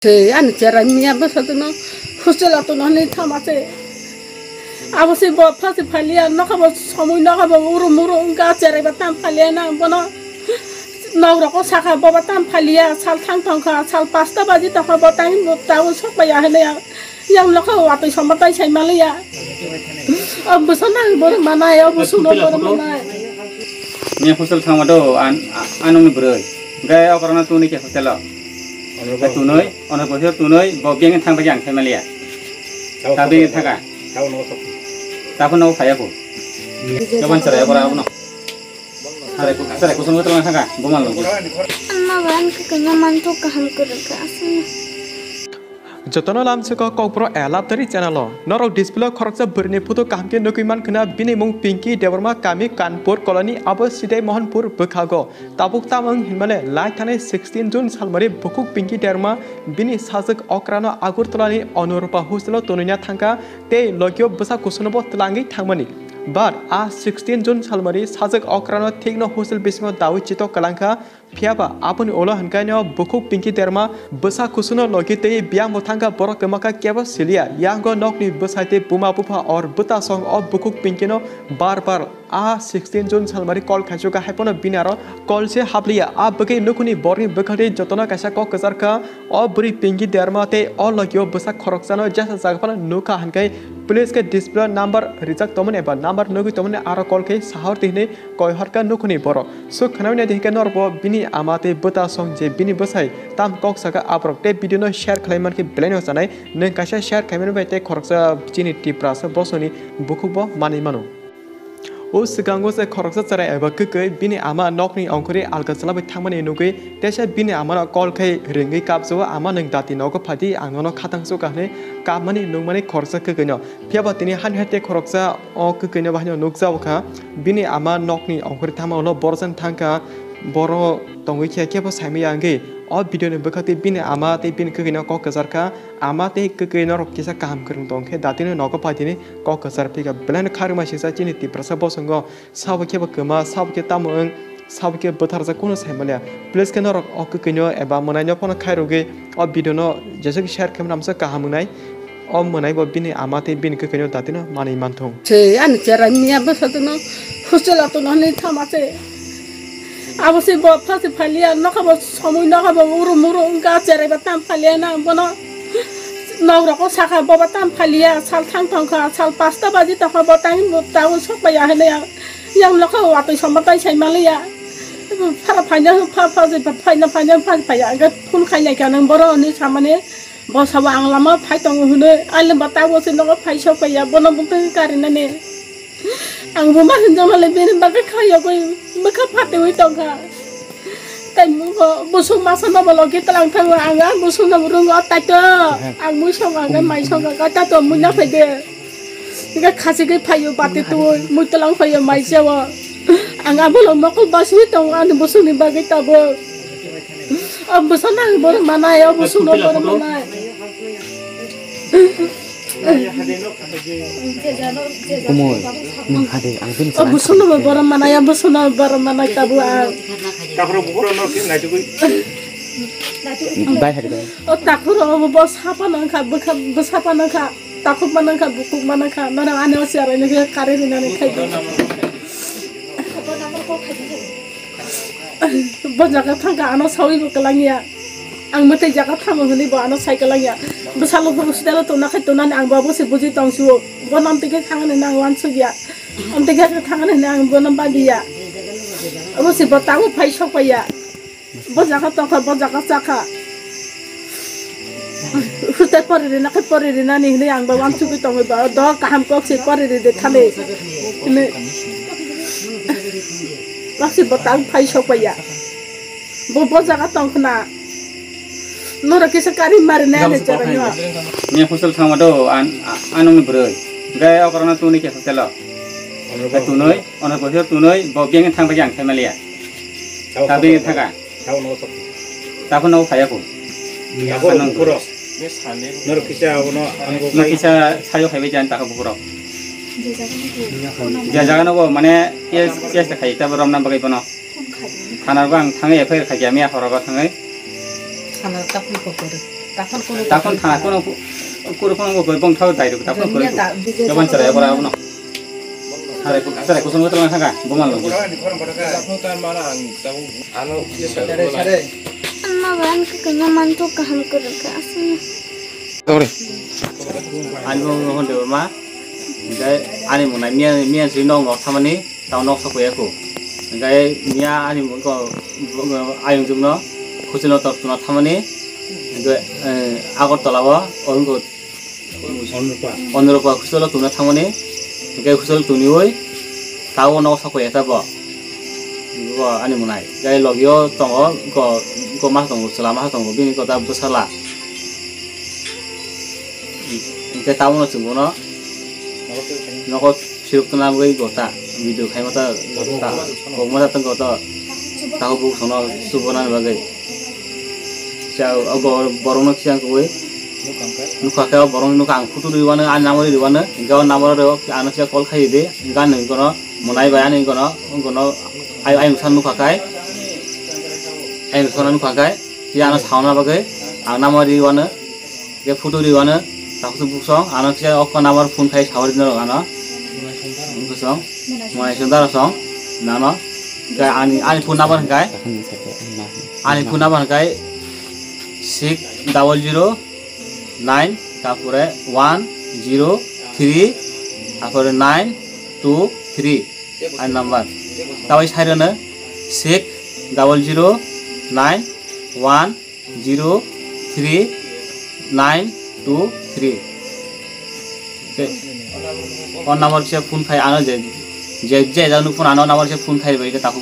An cerai mia besatno hostel atau nih thamase. Apa sih buat pasti Kiphil-Liya nak apa semua nak apa urut enggak cerai batam Kiphil-Liya na bono. Nau rako saka batam Kiphil-Liya sal thangka sal pasta baji tak batang tahu sok bayar hele yang nak waktu sama tay saya maliya. Besana boleh mana ya besuno boleh mana. Ni hostel thangmado anong beroy. Gaya karena tu ni ke hostel lah. Tunoi, orang posisi tunoi, bagian thang bagian Kiphil-Liya. Tapi thangka. Tapi nau kaya pun. Kapan cerai apa apa no? Cerai kusun betul thangka. Buma lo. Amma ban kekenya mantu kaham kerja asal. Jotana lam seka Kokborok elap dari channel norok display khoroksa berni foto kahmke nukiman kena bini mung pinky dewarma kami kanpur koloni abo sidai mohanpur bekhago tabuk tamang himale lai thane 16 June salmari bukuk pinky dewarma bini sajak okrano Agartala ni onurupa hostel tonunya thangka Tei Bwsa Agartala Thangmani but 16 June salmari sajak okrano thikno hostel bismo dawi chito kalangka Piaba apun olah hangkanya bukuk pinky derma Bwsa Agartala Tei biyangbo Kokborok kwmakha Kiphil-Liya biyangbo nokni Bwsa Tei Bwsa or buta song of bukuk pinky no bar 16 June salmari call khachuka hapono binaro call se habliya bagi nukuni borni bekhari jotona kaisa kok kezarka buri pinky derma te logyo Bwsa khoroksano jasa jagapana nuka hankai police ke display number rijak tomone ba number nugi tomone aro call ke sahor tihne koi harka nukuni boro so khanawne dihke norbo bini amate buta song je bini Bwsai tam kok saka abrok te video no share khlaiman ke bleno sanai neng kaisa share khlaiman bai te khoroksa chini tiprasa bosoni bukukbo mani manu sigango se khoroksa charai eba keke bini ama nokni ongkori Agartala Thangmani nugui tesa bini ama call khai ringi kapso ama neng dati nogo phati angono khatangso kahne kapmani nungmani khoroksa kekeno piaba tini hanhate khoroksa kekeno bahno nukjao kha bini ama nokni ongkori thangmano borjan thangka boro tongui khe kebo saimi yangi video ni bekhati bini ama te bin kekeno kok kezarka ama te kekeno rokisa kaham kerung tongkhe datino nogo phati kok kezar pika blan kharuma sisa chini tiprasa bosongo sabke bakma sabke tamung sabke botharja kono saimaliya please keno rok kekeno eba monanyo phone khairoge video no jesek share khamramsa kahamunai monai bo bini ama te bin kekeno datino mani manthong An cerai mia besatno hostel atau nih thamase. Apa sih buat pasti Kiphil-Liya nak apa semua nak apa urut enggak cerai batam Kiphil-Liya na bono. Nau rako saka batam Kiphil-Liya sal thangka sal pasta baji tak batang tahu sok bayar hele yang nak waktu sama tay saya maliya. Para panjang payah agak pun kaya kan boro ni sama ni Bwsa ang lama pai tong hune alam batawo sin nak pai sok bayar bono bukti karina ni. Ang buma hinjau lebih bagai kaya kau mereka pati itu kan, tapi busuk masa nama lagi telang telang angin busuk nama burung otak tu, ang busuk angin macam kata tu munya pede, jika kasih ke payu pati tu, muj telang payu macam, angin belum makul basi itu angin busuk ni bagai tabu, busuk nang boleh mana ya busuk boleh mana. Busuna barang mana ya busuna barang mana tabuan. Takuro bukuro no ki naitukbo. Bai hari tu. Takuro Bwsa apa nangka takut manangka bukuk manangka mana ane masih ada ni karir ni nani kai. Bwsa Agartala anak sawi bukalangia. Ang mati jaga thamu huni bo anak cycle ya. Bwsa hostel to nak to nan ang babu se buji tongsu. Bo nam tike thangane nang wan su ya. Am tike thangane nang bo nam badi ya. Abo se batawu phai sok pa ya. Bwsa Agartala hostel pore re nak pore re nani ni ang ba wan su ki tong ba do kaham kok se pore re de thale. Ni Bak se batawu phai sok pa ya. Bwsa Agartala Nora kisah karim marina ni caranya. Ni hostel thangmado anong beroy. Gaya karena tu ni ke hostel lah. Tunoi, orang posisi tunoi, bagian thang bagian Kiphil-Liya. Tapi thangka. Tapi nau kaya pun. Kokborok. Nor kisah sayo kaya jangan tak Kokborok. Jangan apa mana yes tak kaya tapi ram nampak itu no. Karena bang thangai apa kaya miah orang kau thangai. Karena tak Kokborok. takon thang kono kurupon go bong thau dai ru takon kuri jaban cerai pora ono hari cerai kusun ko telang saka bomal lo Amma ban kekenya mantu kaham kerja asli. Sorry. Anu hon de ma. Gai ani mo na mia si no ngok thamani tau nok sa ko yaku. Gai mia ani mo ko ayung jum no khusino tor tuna thamani. Gai Agartala wa on go onrupa khusolo tuna thamani. Gai khusolo tuni oi tau nok sa ko yata ba. Go ani mo nai. Gai logyo tongo ko mas tongo selama tongo bini ko ta busala. Cái tao nó chừng của nó có chịu tao làm cái gỗ ta video hay mà ta cũng mà ta từng gỗ ta tao buộc xong nó super nan bagai sao ở borong nó chiang cái nó khai cái borong nó càng photo đi vào nó anh làm đi vào nó cái anh làm rồi anh sẽ call khai đi cái này có nó một ngày vài anh có nó ai sang nó khai cái anh sang nó khai cái thì anh sao nó bagai anh làm đi vào nó cái photo đi vào nó takut busong, anak saya okon namar phone khai chawar dino ano, busong, mulai sebentar song, nano, kayak ani phone namar khai, ani phone namar khai, 600 kapure 103, kapure 923, ani number, tawai saya na 600 913 923 on number se phone khai ano je je janu phone ano number se phone khai bai ka ta ko